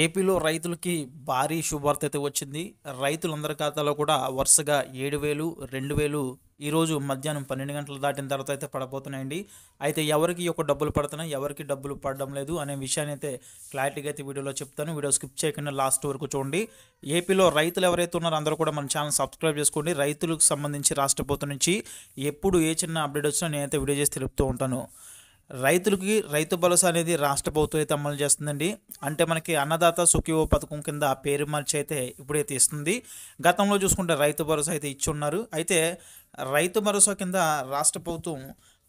ఏపీలో రైతులకి భారీ శుభవార్త అయితే వచ్చింది. రైతులందరి ఖాతాలో కూడా వరుసగా 7,000, 2,000 ఈరోజు మధ్యాహ్నం 12 గంటలు దాటిన తర్వాత అయితే పడబోతున్నాయండి. అయితే ఎవరికి ఈ యొక్క డబ్బులు పడుతున్నాయి, ఎవరికి డబ్బులు పడడం లేదు అనే విషయాన్ని అయితే క్లారిటీగా అయితే వీడియోలో చెప్తాను. వీడియో స్కిప్ చేయకుండా లాస్ట్ వరకు చూడండి. ఏపీలో రైతులు ఎవరైతే ఉన్నారో అందరూ కూడా మన ఛానల్ సబ్స్క్రైబ్ చేసుకోండి. రైతులకు సంబంధించి రాష్ట్ర ప్రభుత్వం నుంచి ఎప్పుడు ఏ చిన్న అప్డేట్ వచ్చినా నేనైతే వీడియో చేసి తెలుపుతూ ఉంటాను. రైతులకి రైతు భరోసా అనేది రాష్ట్ర ప్రభుత్వం అయితే అమలు చేస్తుందండి. అంటే మనకి అన్నదాత సుఖీభవ పథకం కింద పేరు మార్చి అయితే ఇప్పుడైతే ఇస్తుంది. గతంలో చూసుకుంటే రైతు భరోసా అయితే ఇచ్చి ఉన్నారు. అయితే రైతు భరోసా కింద రాష్ట్ర ప్రభుత్వం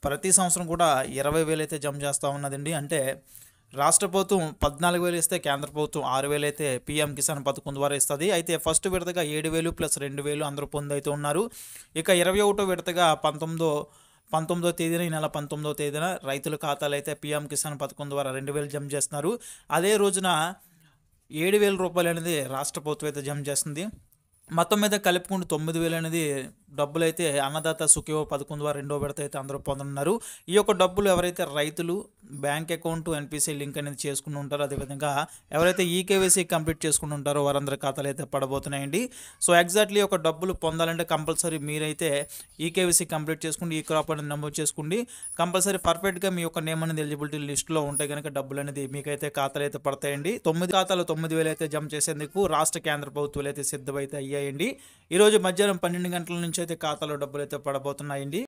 ప్రతి సంవత్సరం కూడా 20,000 అయితే జమ చేస్తూ ఉన్నదండి. అంటే రాష్ట్ర ప్రభుత్వం 14,000 ఇస్తే కేంద్ర ప్రభుత్వం 6,000 అయితే పీఎం కిసాన్ పథకం ద్వారా ఇస్తుంది. అయితే ఫస్ట్ విడతగా 7,000 ప్లస్ 2,000 అందరూ పొందైతే ఉన్నారు. ఇక 21వ విడతగా 19వ తేదీన ఈ నెల 19వ తేదీన రైతుల ఖాతాలు అయితే పీఎం కిసాన్ పథకం ద్వారా 2,000 జమ చేస్తున్నారు. అదే రోజున 7,000 రూపాయలు అనేది రాష్ట్ర ప్రభుత్వం అయితే జమ చేస్తుంది. మొత్తం మీద కలుపుకుంటూ 9,000 అనేది డబ్బులు అయితే అన్నదాత సుఖీభవ పథకం ద్వారా రెండో విడత అయితే అందరూ పొందనున్నారు. ఈ యొక్క డబ్బులు ఎవరైతే రైతులు బ్యాంక్ అకౌంట్ ఎన్పిసి లింక్ అనేది చేసుకుని ఉంటారో, అదేవిధంగా ఎవరైతే ఈకేవైసీ కంప్లీట్ చేసుకుని ఉంటారో వారందరి ఖాతాలు అయితే పడబోతున్నాయండి. సో ఎగ్జాక్ట్లీ ఒక డబ్బులు పొందాలంటే కంపల్సరీ మీరైతే ఈకేవైసీ కంప్లీట్ చేసుకుని ఈ క్రాప్ అనేది నమోదు చేసుకోండి. కంపల్సరీ పర్ఫెక్ట్గా మీ యొక్క నేమ్ అనేది ఎలిజిబిలిటీ లిస్టులో ఉంటే కనుక డబ్బులు అనేది మీకైతే ఖాతాలు అయితే పడతాయండి. 9 ఖాతాలు 9,000 అయితే జమ చేసేందుకు రాష్ట్ర కేంద్ర ప్రభుత్వాలు అయితే సిద్ధమైతే అయ్యాయండి. ఈరోజు మధ్యాహ్నం 12 గంటల నుంచి అయితే ఖాతాలో డబ్బులు అయితే పడబోతున్నాయండి.